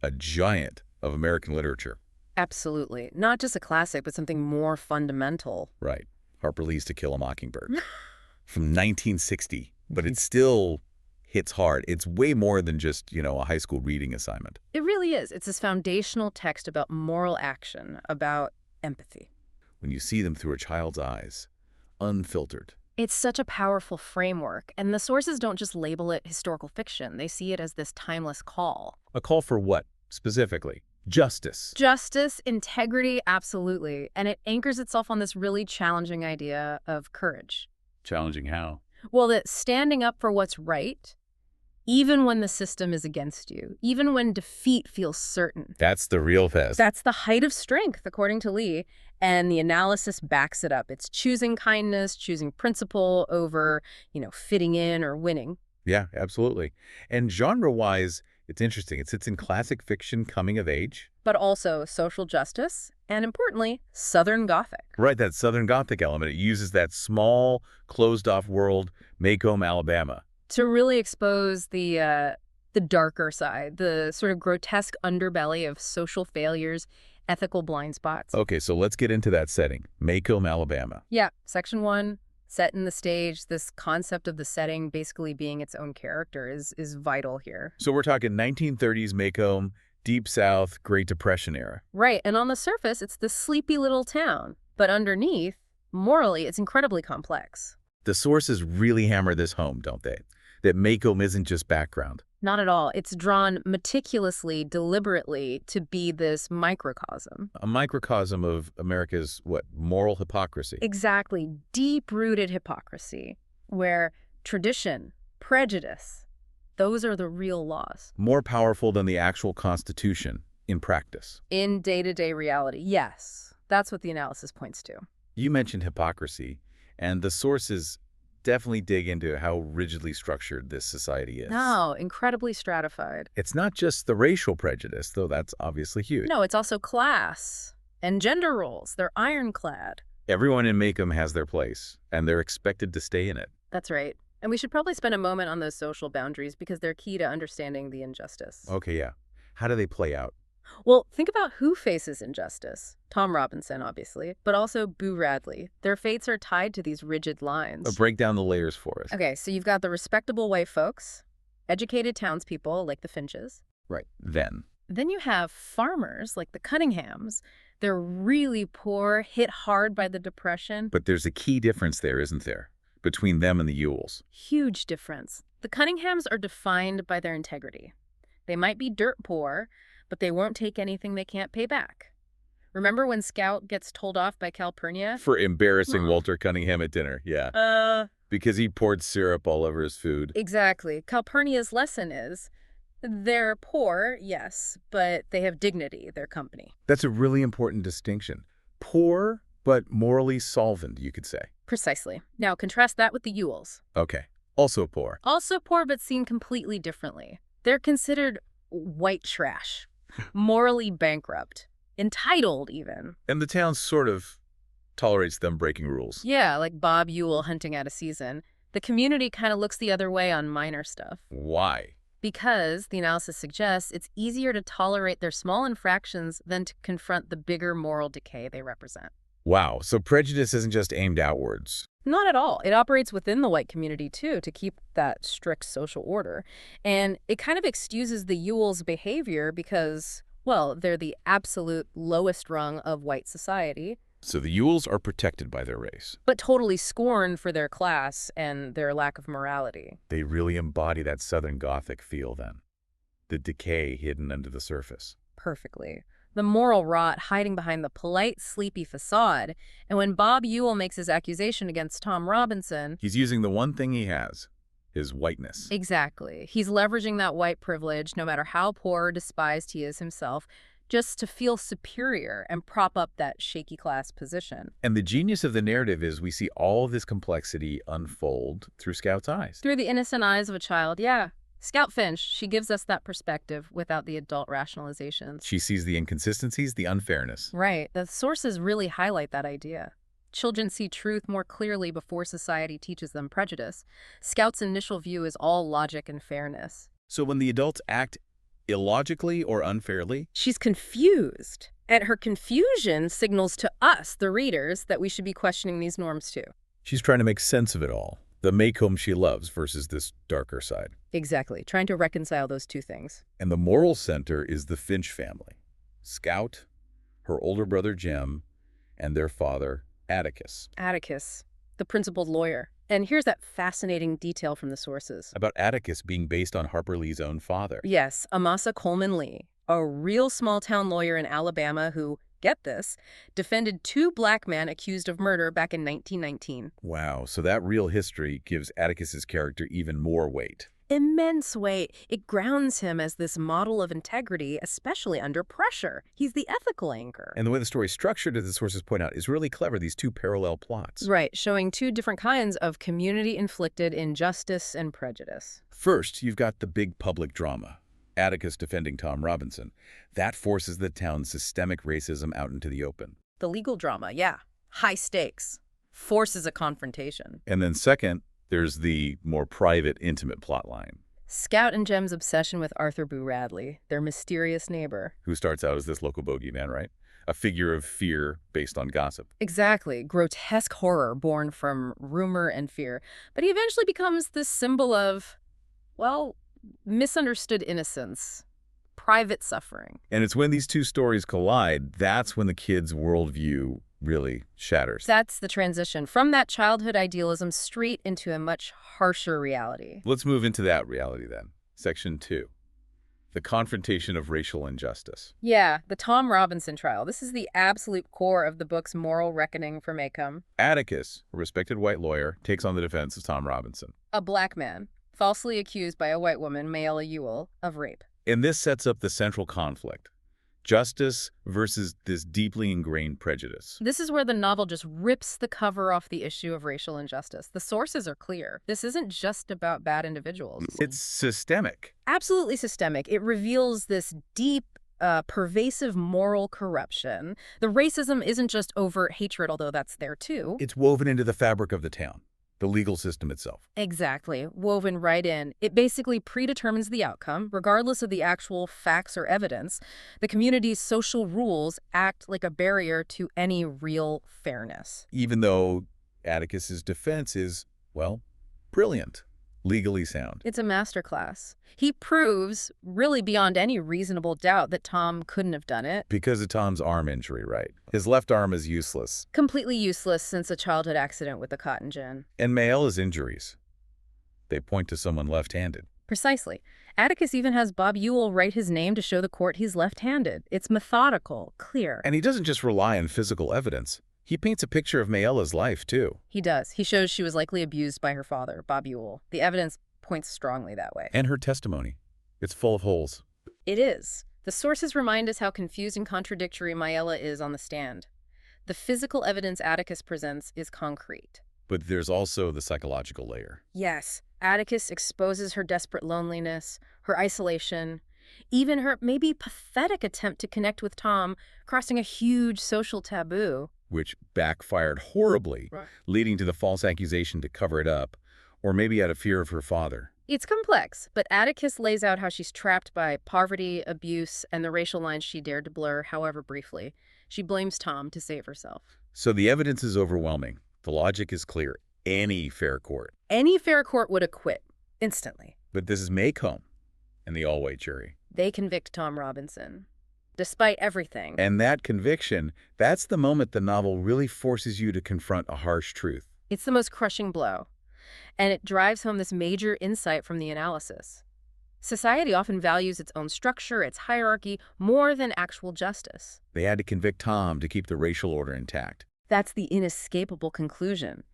a giant of American literature. Absolutely. Not just a classic, but something more fundamental. Right. Harper Lee's To Kill a Mockingbird from 1960, but it still hits hard. It's way more than just, a high school reading assignment. It really is. It's this foundational text about moral action, about empathy. When you see them through a child's eyes, unfiltered. It's such a powerful framework, and the sources don't just label it historical fiction. They see it as this timeless call. A call for what, specifically? Justice. Justice, integrity, absolutely. And it anchors itself on this really challenging idea of courage. Challenging how? Well, that standing up for what's right, even when the system is against you, even when defeat feels certain. That's the real test. That's the height of strength, according to Lee, and the analysis backs it up. It's choosing kindness, choosing principle over, fitting in or winning. Yeah, absolutely. And genre-wise, it's interesting. It sits in classic fiction coming of age. But also social justice, and importantly, Southern Gothic. Right, that Southern Gothic element. It uses that small, closed-off world, Macomb, Alabama. To really expose the darker side, the sort of grotesque underbelly of social failures, ethical blind spots. Okay, so let's get into that setting. Macomb, Alabama. Yeah, Section 1, set in the stage. This concept of the setting basically being its own character is vital here. So we're talking 1930s Macomb, Deep South, Great Depression era. Right, and on the surface, it's this sleepy little town. But underneath, morally, it's incredibly complex. The sources really hammer this home, don't they? That Macomb isn't just background. Not at all. It's drawn meticulously, deliberately to be this microcosm. A microcosm of America's, moral hypocrisy. Exactly. Deep-rooted hypocrisy, where tradition, prejudice, those are the real laws. More powerful than the actual Constitution in practice. In day-to-day reality, yes. That's what the analysis points to. You mentioned hypocrisy, and the sources definitely dig into how rigidly structured this society is. No, incredibly stratified. It's not just the racial prejudice, though that's obviously huge. No, it's also class and gender roles. They're ironclad. Everyone in Macomb has their place, and they're expected to stay in it. That's right. And we should probably spend a moment on those social boundaries because they're key to understanding the injustice. Okay, yeah. How do they play out? Well, think about who faces injustice. Tom Robinson, obviously, but also Boo Radley. Their fates are tied to these rigid lines. Break down the layers for us. Okay, so you've got the respectable white folks, educated townspeople like the Finches. Right. Then you have farmers like the Cunninghams. They're really poor, hit hard by the Depression. But there's a key difference there, isn't there? Between them and the Ewells. Huge difference. The Cunninghams are defined by their integrity. They might be dirt poor, but they won't take anything they can't pay back. Remember when Scout gets told off by Calpurnia? For embarrassing Walter Cunningham at dinner, yeah. Because he poured syrup all over his food. Exactly. Calpurnia's lesson is, they're poor, yes, but they have dignity, their company. That's a really important distinction. Poor, but morally solvent, you could say. Precisely. Now contrast that with the Ewells. Okay. Also poor. Also poor, but seen completely differently. They're considered white trash. Morally bankrupt, entitled even. And the town sort of tolerates them breaking rules. Yeah, like Bob Ewell hunting out of season. The community kind of looks the other way on minor stuff. Why? Because, the analysis suggests, it's easier to tolerate their small infractions than to confront the bigger moral decay they represent. Wow, so prejudice isn't just aimed outwards. Not at all. It operates within the white community, too, to keep that strict social order. And it kind of excuses the Ewells' behavior because, well, they're the absolute lowest rung of white society. So the Ewells are protected by their race. But totally scorned for their class and their lack of morality. They really embody that Southern Gothic feel, then. The decay hidden under the surface. Perfectly. The moral rot hiding behind the polite, sleepy facade. And when Bob Ewell makes his accusation against Tom Robinson... He's using the one thing he has, his whiteness. Exactly. He's leveraging that white privilege, no matter how poor or despised he is himself, just to feel superior and prop up that shaky class position. And the genius of the narrative is we see all of this complexity unfold through Scout's eyes. Through the innocent eyes of a child, yeah. Scout Finch, she gives us that perspective without the adult rationalizations. She sees the inconsistencies, the unfairness. Right. The sources really highlight that idea. Children see truth more clearly before society teaches them prejudice. Scout's initial view is all logic and fairness. So when the adults act Illogically or unfairly? She's confused. And her confusion signals to us, the readers, that we should be questioning these norms too. She's trying to make sense of it all. The Maycomb she loves versus this darker side. Exactly. Trying to reconcile those two things. And the moral center is the Finch family. Scout, her older brother Jem, and their father, Atticus. Atticus, the principled lawyer. And here's that fascinating detail from the sources. About Atticus being based on Harper Lee's own father. Yes, Amasa Coleman Lee, a real small-town lawyer in Alabama who, get this, defended 2 black men accused of murder back in 1919. Wow, so that real history gives Atticus's character even more weight. Immense weight. It grounds him as this model of integrity, especially under pressure. He's the ethical anchor. And the way the story's structured, as the sources point out, is really clever, these 2 parallel plots. Right, showing 2 different kinds of community-inflicted injustice and prejudice. First, you've got the big public drama. Atticus defending Tom Robinson. That forces the town's systemic racism out into the open. The legal drama, yeah. High stakes. Forces a confrontation. And then second, there's the more private, intimate plotline. Scout and Jem's obsession with Arthur Boo Radley, their mysterious neighbor. Who starts out as this local bogeyman, right? A figure of fear based on gossip. Exactly. Grotesque horror born from rumor and fear. But he eventually becomes this symbol of, well, misunderstood innocence, private suffering. And it's when these 2 stories collide, that's when the kid's worldview really shatters. That's the transition from that childhood idealism straight into a much harsher reality. Let's move into that reality then. Section 2. The confrontation of racial injustice. Yeah, the Tom Robinson trial. This is the absolute core of the book's moral reckoning for Maycomb. Atticus, a respected white lawyer, takes on the defense of Tom Robinson. A black man, falsely accused by a white woman, Mayella Ewell, of rape. And this sets up the central conflict. Justice versus this deeply ingrained prejudice. This is where the novel just rips the cover off the issue of racial injustice. The sources are clear. This isn't just about bad individuals. It's systemic. Absolutely systemic. It reveals this deep, pervasive moral corruption. The racism isn't just overt hatred, although that's there too. It's woven into the fabric of the town, the legal system itself. Exactly. Woven right in. It basically predetermines the outcome, regardless of the actual facts or evidence. The community's social rules act like a barrier to any real fairness. Even though Atticus's defense is, well, brilliant, legally sound. It's a masterclass. He proves, really beyond any reasonable doubt, that Tom couldn't have done it. Because of Tom's arm injury, right? His left arm is useless. Completely useless since a childhood accident with the cotton gin. And Mayella's injuries. They point to someone left-handed. Precisely. Atticus even has Bob Ewell write his name to show the court he's left-handed. It's methodical, clear. And he doesn't just rely on physical evidence. He paints a picture of Mayella's life, too. He does. He shows she was likely abused by her father, Bob Ewell. The evidence points strongly that way. And her testimony. It's full of holes. It is. The sources remind us how confused and contradictory Mayella is on the stand. The physical evidence Atticus presents is concrete. But there's also the psychological layer. Yes, Atticus exposes her desperate loneliness, her isolation, even her maybe pathetic attempt to connect with Tom, crossing a huge social taboo. Which backfired horribly, Right. leading to the false accusation to cover it up, or maybe out of fear of her father. It's complex, but Atticus lays out how she's trapped by poverty, abuse, and the racial lines she dared to blur, however briefly. She blames Tom to save herself. So the evidence is overwhelming. The logic is clear. Any fair court. Any fair court would acquit, instantly. But this is Maycomb and the all-white jury. They convict Tom Robinson, despite everything. And that conviction, that's the moment the novel really forces you to confront a harsh truth. It's the most crushing blow. And it drives home this major insight from the analysis. Society often values its own structure, its hierarchy, more than actual justice. They had to convict Tom to keep the racial order intact. That's the inescapable conclusion.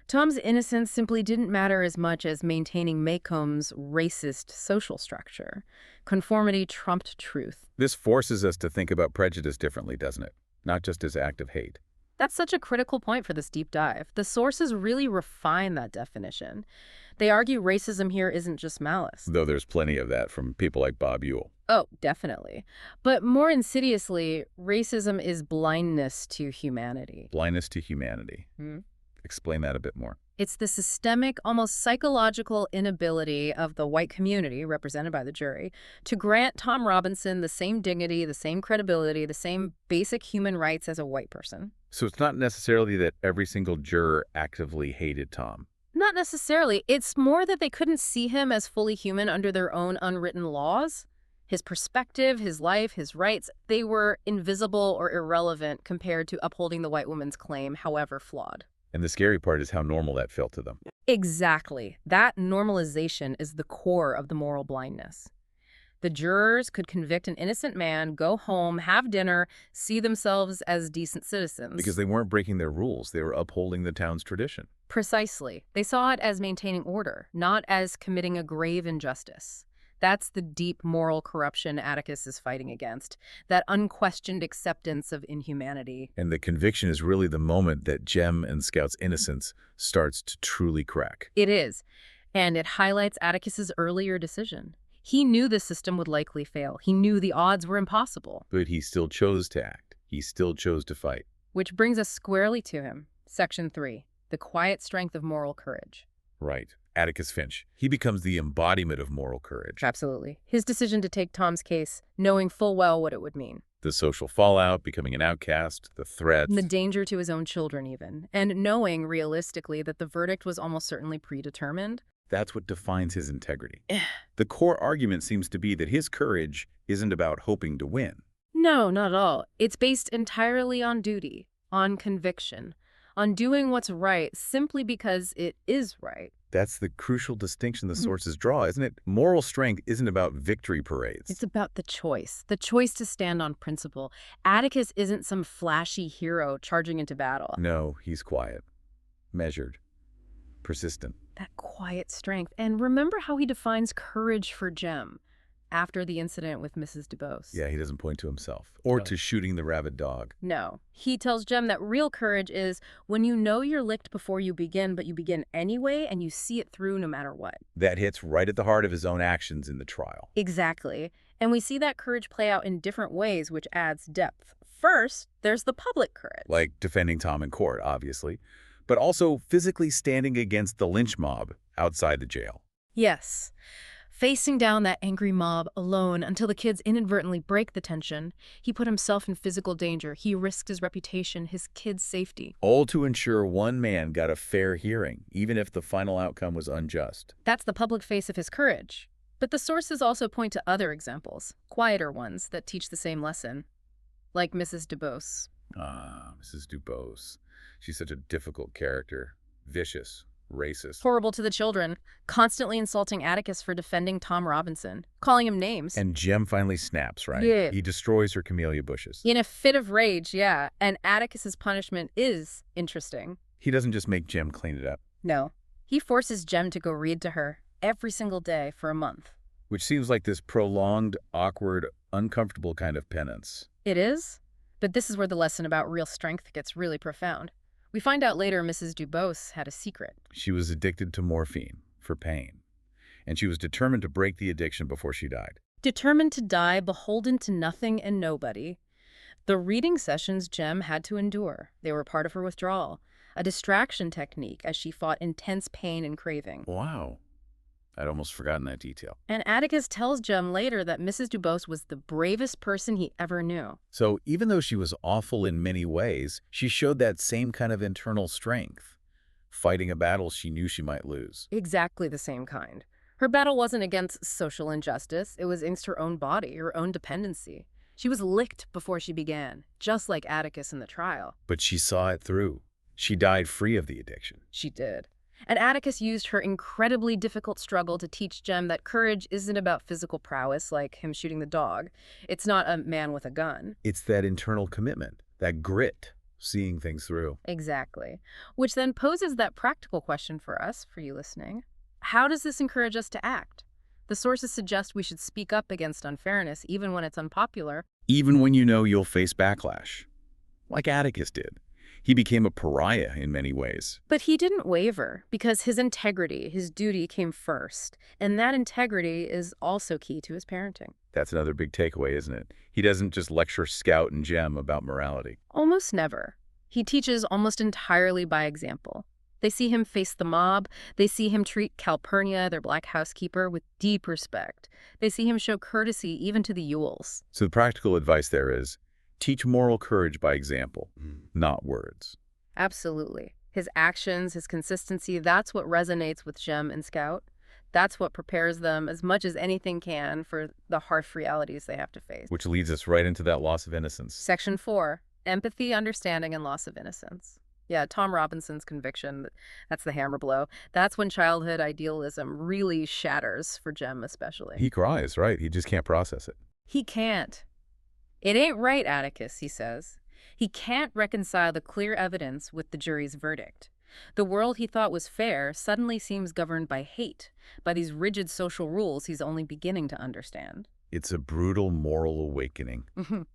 Tom's innocence simply didn't matter as much as maintaining Maycomb's racist social structure. Conformity trumped truth. This forces us to think about prejudice differently, doesn't it? Not just as act of hate. That's such a critical point for this deep dive. The sources really refine that definition. They argue racism here isn't just malice. Though there's plenty of that from people like Bob Ewell. Oh, definitely. But more insidiously, racism is blindness to humanity. Blindness to humanity. Hmm? Explain that a bit more. It's the systemic, almost psychological inability of the white community, represented by the jury, to grant Tom Robinson the same dignity, the same credibility, the same basic human rights as a white person. So it's not necessarily that every single juror actively hated Tom. Not necessarily. It's more that they couldn't see him as fully human under their own unwritten laws. His perspective, his life, his rights, they were invisible or irrelevant compared to upholding the white woman's claim, however flawed. And the scary part is how normal that felt to them. Exactly. That normalization is the core of the moral blindness. The jurors could convict an innocent man, go home, have dinner, see themselves as decent citizens. Because they weren't breaking their rules. They were upholding the town's tradition. Precisely. They saw it as maintaining order, not as committing a grave injustice. That's the deep moral corruption Atticus is fighting against, that unquestioned acceptance of inhumanity. And the conviction is really the moment that Jem and Scout's innocence starts to truly crack. It is, and it highlights Atticus's earlier decision. He knew the system would likely fail. He knew the odds were impossible. But he still chose to act. He still chose to fight. Which brings us squarely to him. Section 3, the quiet strength of moral courage. Right. Atticus Finch. He becomes the embodiment of moral courage. Absolutely. His decision to take Tom's case, knowing full well what it would mean. The social fallout, becoming an outcast, the threats. The danger to his own children even. And knowing, realistically, that the verdict was almost certainly predetermined. That's what defines his integrity. The core argument seems to be that his courage isn't about hoping to win. No, not at all. It's based entirely on duty, on conviction, on doing what's right simply because it is right. That's the crucial distinction the sources draw, isn't it? Moral strength isn't about victory parades. It's about the choice to stand on principle. Atticus isn't some flashy hero charging into battle. No, he's quiet, measured, persistent. That quiet strength. And remember how he defines courage for Jem after the incident with Mrs. Dubose. Yeah, he doesn't point to himself or to shooting the rabid dog. No. He tells Jem that real courage is when you know you're licked before you begin, but you begin anyway and you see it through no matter what. That hits right at the heart of his own actions in the trial. Exactly. And we see that courage play out in different ways, which adds depth. First, there's the public courage. Like defending Tom in court, obviously, but also physically standing against the lynch mob outside the jail. Yes. Facing down that angry mob alone until the kids inadvertently break the tension, he put himself in physical danger. He risked his reputation, his kids' safety. All to ensure one man got a fair hearing, even if the final outcome was unjust. That's the public face of his courage. But the sources also point to other examples, quieter ones that teach the same lesson, like Mrs. Dubose. Mrs. Dubose. She's such a difficult character. Vicious. Racist. Horrible to the children, constantly insulting Atticus for defending Tom Robinson, calling him names. And Jem finally snaps, right? Yeah. He destroys her camellia bushes. In a fit of rage, yeah. And Atticus's punishment is interesting. He doesn't just make Jem clean it up. No. He forces Jem to go read to her every single day for a month. Which seems like this prolonged, awkward, uncomfortable kind of penance. It is? But this is where the lesson about real strength gets really profound. We find out later Mrs. Dubose had a secret. She was addicted to morphine for pain, and she was determined to break the addiction before she died. Determined to die, beholden to nothing and nobody. The reading sessions Jem had to endure. They were part of her withdrawal, a distraction technique as she fought intense pain and craving. Wow. I'd almost forgotten that detail. And Atticus tells Jem later that Mrs. Dubose was the bravest person he ever knew. So even though she was awful in many ways, she showed that same kind of internal strength, fighting a battle she knew she might lose. Exactly the same kind. Her battle wasn't against social injustice. It was against her own body, her own dependency. She was licked before she began, just like Atticus in the trial. But she saw it through. She died free of the addiction. She did. And Atticus used her incredibly difficult struggle to teach Jem that courage isn't about physical prowess like him shooting the dog. It's not a man with a gun. It's that internal commitment, that grit, seeing things through. Exactly. Which then poses that practical question for us, for you listening. How does this encourage us to act? The sources suggest we should speak up against unfairness even when it's unpopular. Even when you know you'll face backlash, like Atticus did. He became a pariah in many ways. But he didn't waver because his integrity, his duty came first. And that integrity is also key to his parenting. That's another big takeaway, isn't it? He doesn't just lecture Scout and Jem about morality. Almost never. He teaches almost entirely by example. They see him face the mob. They see him treat Calpurnia, their black housekeeper, with deep respect. They see him show courtesy even to the Yules. So the practical advice there is, teach moral courage by example, not words. Absolutely. His actions, his consistency, that's what resonates with Jem and Scout. That's what prepares them as much as anything can for the harsh realities they have to face. Which leads us right into that loss of innocence. Section 4, empathy, understanding, and loss of innocence. Yeah, Tom Robinson's conviction, that's the hammer blow. That's when childhood idealism really shatters, for Jem especially. He cries, right? He just can't process it. He can't. It ain't right, Atticus, he says. He can't reconcile the clear evidence with the jury's verdict. The world he thought was fair suddenly seems governed by hate, by these rigid social rules he's only beginning to understand. It's a brutal moral awakening.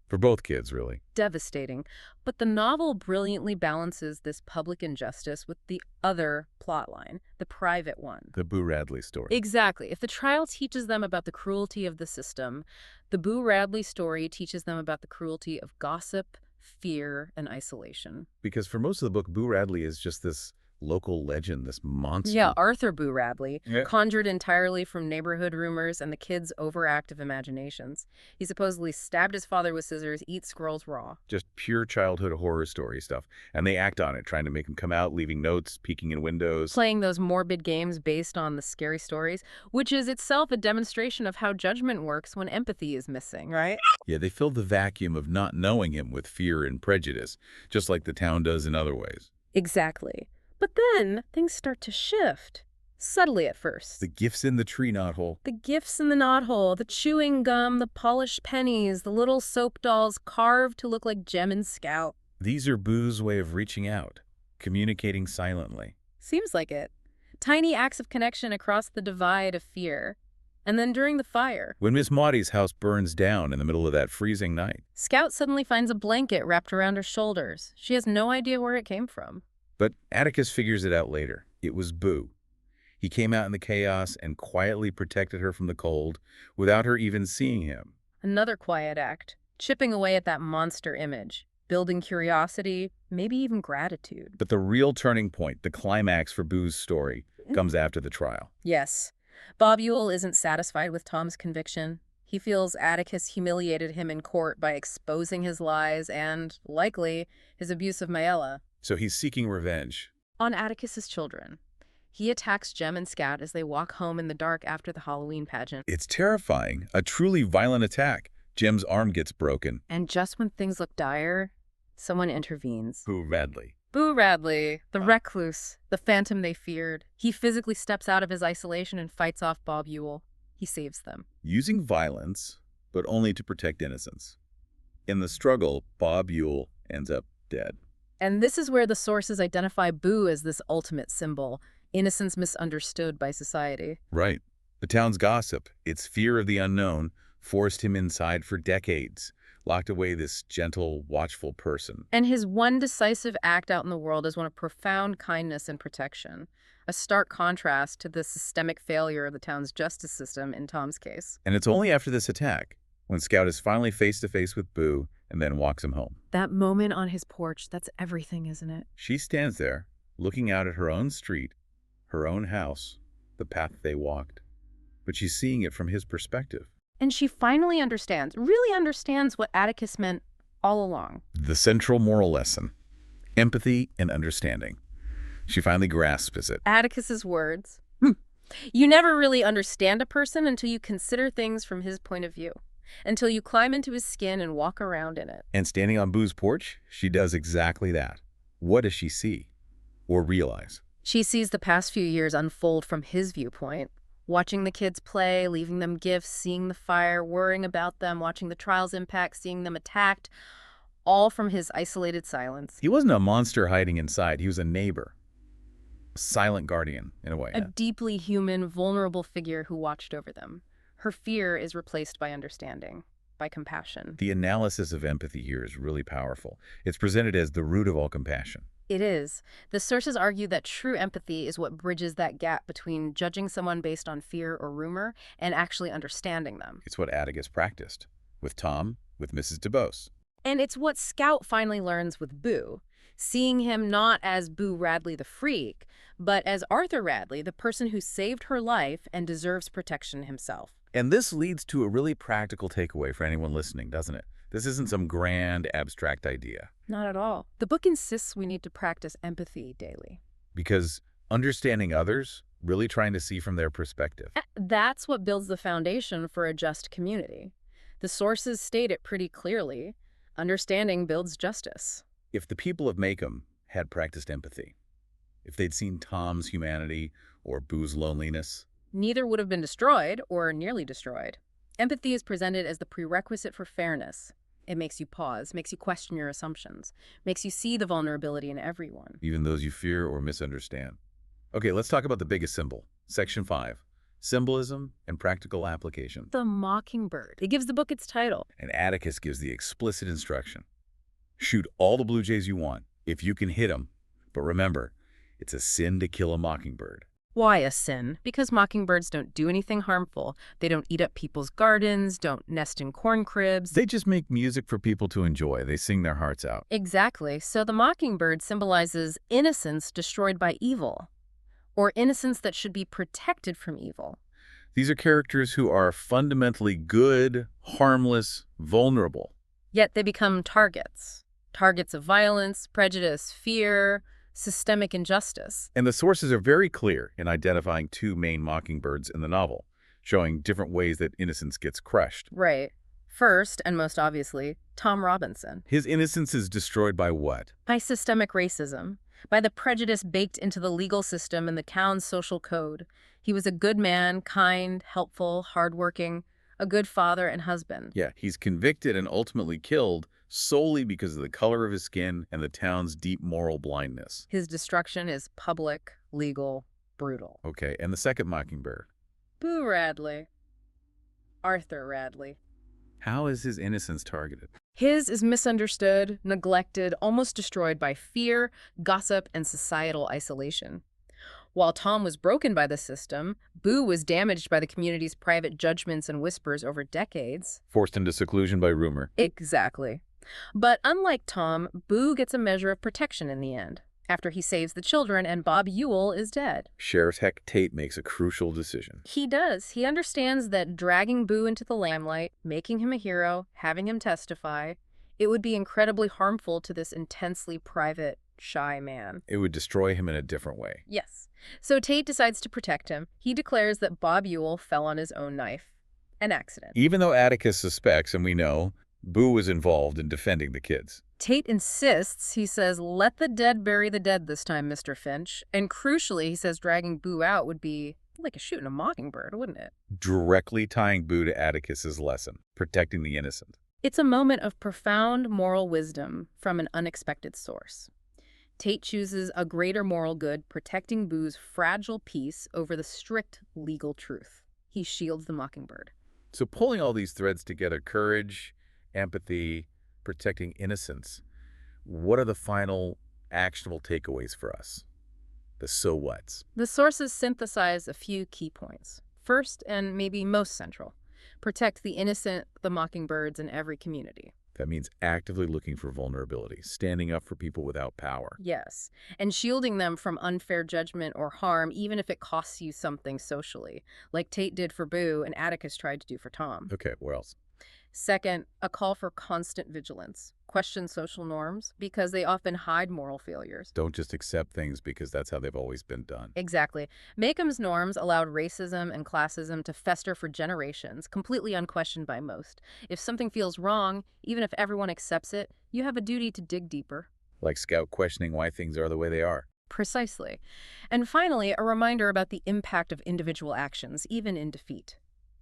For both kids, really. Devastating. But the novel brilliantly balances this public injustice with the other plotline, the private one. The Boo Radley story. Exactly. If the trial teaches them about the cruelty of the system, the Boo Radley story teaches them about the cruelty of gossip, fear, and isolation. Because for most of the book, Boo Radley is just this local legend, this monster. Yeah, Arthur Boo Radley, Yeah. conjured entirely from neighborhood rumors and the kids' overactive imaginations. He supposedly stabbed his father with scissors, eats squirrels raw. Just pure childhood horror story stuff. And they act on it, trying to make him come out, leaving notes, peeking in windows. Playing those morbid games based on the scary stories, which is itself a demonstration of how judgment works when empathy is missing, right? Yeah, they fill the vacuum of not knowing him with fear and prejudice, just like the town does in other ways. Exactly. But then things start to shift. Subtly at first. The gifts in the tree knothole. The gifts in the knothole, the chewing gum, the polished pennies, the little soap dolls carved to look like Jem and Scout. These are Boo's way of reaching out, communicating silently. Seems like it. Tiny acts of connection across the divide of fear. And then during the fire, When Miss Maudie's house burns down in the middle of that freezing night. Scout suddenly finds a blanket wrapped around her shoulders. She has no idea where it came from. But Atticus figures it out later. It was Boo. He came out in the chaos and quietly protected her from the cold without her even seeing him. Another quiet act, chipping away at that monster image, building curiosity, maybe even gratitude. But the real turning point, the climax for Boo's story, comes after the trial. Yes. Bob Ewell isn't satisfied with Tom's conviction. He feels Atticus humiliated him in court by exposing his lies and, likely, his abuse of Mayella. So he's seeking revenge. On Atticus's children. He attacks Jem and Scout as they walk home in the dark after the Halloween pageant. It's terrifying, a truly violent attack. Jem's arm gets broken. And just when things look dire, someone intervenes. Boo Radley. Boo Radley, the recluse, the phantom they feared. He physically steps out of his isolation and fights off Bob Ewell. He saves them. Using violence, but only to protect innocence. In the struggle, Bob Ewell ends up dead. And this is where the sources identify Boo as this ultimate symbol, innocence misunderstood by society. Right. The town's gossip, its fear of the unknown, forced him inside for decades, locked away this gentle, watchful person. And his one decisive act out in the world is one of profound kindness and protection, a stark contrast to the systemic failure of the town's justice system in Tom's case. And it's only after this attack, when Scout is finally face-to-face with Boo and then walks him home. That moment on his porch, that's everything, isn't it? She stands there, looking out at her own street, her own house, the path they walked. But she's seeing it from his perspective. And she finally understands, really understands what Atticus meant all along. The central moral lesson, empathy and understanding. She finally grasps it. Atticus's words. You never really understand a person until you consider things from his point of view, until you climb into his skin and walk around in it. And standing on Boo's porch, she does exactly that. What does she see or realize? She sees the past few years unfold from his viewpoint, watching the kids play, leaving them gifts, seeing the fire, worrying about them, watching the trial's impact, seeing them attacked, all from his isolated silence. He wasn't a monster hiding inside. He was a neighbor. A silent guardian, in a way. A deeply human, vulnerable figure who watched over them. Her fear is replaced by understanding, by compassion. The analysis of empathy here is really powerful. It's presented as the root of all compassion. It is. The sources argue that true empathy is what bridges that gap between judging someone based on fear or rumor and actually understanding them. It's what Atticus practiced. With Tom, with Mrs. DeBose. And it's what Scout finally learns with Boo. seeing him not as Boo Radley the freak, but as Arthur Radley, the person who saved her life and deserves protection himself. And this leads to a really practical takeaway for anyone listening, doesn't it? This isn't some grand, abstract idea. Not at all. The book insists we need to practice empathy daily. Because understanding others, really trying to see from their perspective. That's what builds the foundation for a just community. The sources state it pretty clearly. Understanding builds justice. If the people of Macomb had practiced empathy, if they'd seen Tom's humanity or Boo's loneliness, Neither would have been destroyed, or nearly destroyed. Empathy is presented as the prerequisite for fairness. It makes you pause, makes you question your assumptions, makes you see the vulnerability in everyone. even those you fear or misunderstand. Okay, let's talk about the biggest symbol, Section 5, Symbolism and Practical Application. The Mockingbird. It gives the book its title. And Atticus gives the explicit instruction. Shoot all the blue jays you want, if you can hit them. But remember, it's a sin to kill a mockingbird. Why a sin? Because mockingbirds don't do anything harmful. They don't eat up people's gardens, don't nest in corn cribs. They just make music for people to enjoy. They sing their hearts out. Exactly. So the mockingbird symbolizes innocence destroyed by evil, or innocence that should be protected from evil. These are characters who are fundamentally good, harmless, vulnerable. Yet they become targets. Targets of violence, prejudice, fear, systemic injustice. And the sources are very clear in identifying two main mockingbirds in the novel, showing different ways that innocence gets crushed. Right. First, and most obviously, Tom Robinson. His innocence is destroyed by what? By systemic racism, by the prejudice baked into the legal system and the town's social code. He was a good man, kind, helpful, hardworking, a good father and husband. Yeah, he's convicted and ultimately killed solely because of the color of his skin and the town's deep moral blindness. His destruction is public, legal, brutal. Okay, and the second mockingbird. Boo Radley. Arthur Radley. How is his innocence targeted? His is misunderstood, neglected, almost destroyed by fear, gossip, and societal isolation. While Tom was broken by the system, Boo was damaged by the community's private judgments and whispers over decades. Forced into seclusion by rumor. Exactly. But unlike Tom, Boo gets a measure of protection in the end, after he saves the children and Bob Ewell is dead. Sheriff Heck Tate makes a crucial decision. He does. He understands that dragging Boo into the limelight, making him a hero, having him testify, it would be incredibly harmful to this intensely private, shy man. It would destroy him in a different way. Yes. So Tate decides to protect him. He declares that Bob Ewell fell on his own knife. An accident. Even though Atticus suspects, and we know, Boo was involved in defending the kids. Tate insists. He says, "Let the dead bury the dead this time, Mr. Finch." And crucially, he says dragging Boo out would be like shooting a mockingbird, wouldn't it? Directly tying Boo to Atticus's lesson, protecting the innocent. It's a moment of profound moral wisdom from an unexpected source. Tate chooses a greater moral good, protecting Boo's fragile peace over the strict legal truth. He shields the mockingbird. So pulling all these threads together, courage, empathy, protecting innocence, what are the final actionable takeaways for us? The so whats. The sources synthesize a few key points. First, and maybe most central, protect the innocent, the mockingbirds in every community. That means actively looking for vulnerability, standing up for people without power. Yes, and shielding them from unfair judgment or harm, even if it costs you something socially, like Tate did for Boo and Atticus tried to do for Tom. Okay, where else? Second, a call for constant vigilance. Question social norms, because they often hide moral failures. Don't just accept things because that's how they've always been done. Exactly. Macomb's norms allowed racism and classism to fester for generations, completely unquestioned by most. If something feels wrong, even if everyone accepts it, you have a duty to dig deeper. Like Scout questioning why things are the way they are. Precisely. And finally, a reminder about the impact of individual actions, even in defeat.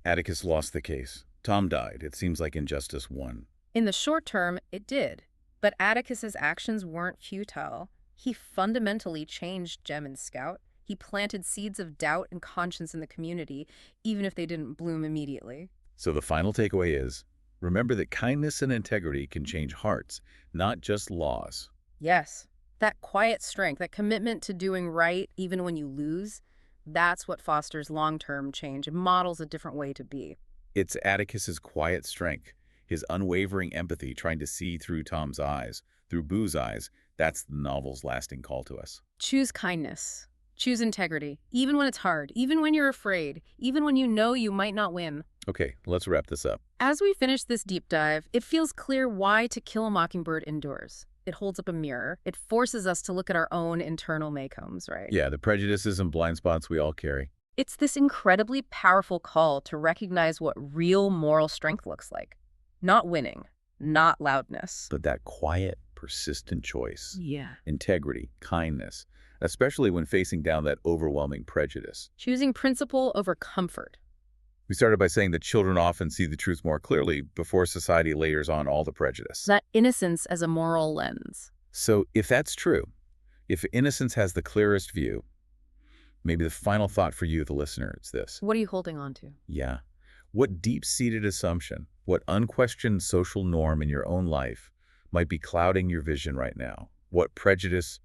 Atticus lost the case. Tom died. It seems like injustice won. In the short term, it did. But Atticus's actions weren't futile. He fundamentally changed Jem and Scout. He planted seeds of doubt and conscience in the community, even if they didn't bloom immediately. So the final takeaway is, remember that kindness and integrity can change hearts, not just laws. Yes, that quiet strength, that commitment to doing right even when you lose, that's what fosters long-term change. It models a different way to be. It's Atticus's quiet strength, His unwavering empathy, trying to see through Tom's eyes, through Boo's eyes, that's the novel's lasting call to us. Choose kindness. Choose integrity, even when it's hard, even when you're afraid, even when you know you might not win. Okay, let's wrap this up. As we finish this deep dive, it feels clear why To Kill a Mockingbird endures. It holds up a mirror. It forces us to look at our own internal maycomes, right? Yeah, the prejudices and blind spots we all carry. It's this incredibly powerful call to recognize what real moral strength looks like. Not winning, not loudness. But that quiet, persistent choice, Yeah. integrity, kindness, especially when facing down that overwhelming prejudice. Choosing principle over comfort. We started by saying that children often see the truth more clearly before society layers on all the prejudice. That innocence as a moral lens. So if that's true, if innocence has the clearest view, maybe the final thought for you, the listener, is this. What are you holding on to? Yeah. What deep-seated assumption, what unquestioned social norm in your own life might be clouding your vision right now? What prejudice,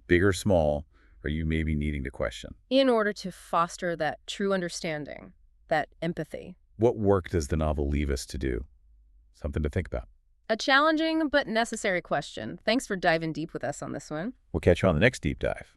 big or small, are you maybe needing to question? In order to foster that true understanding, that empathy. What work does the novel leave us to do? Something to think about. A challenging but necessary question. Thanks for diving deep with us on this one. We'll catch you on the next deep dive.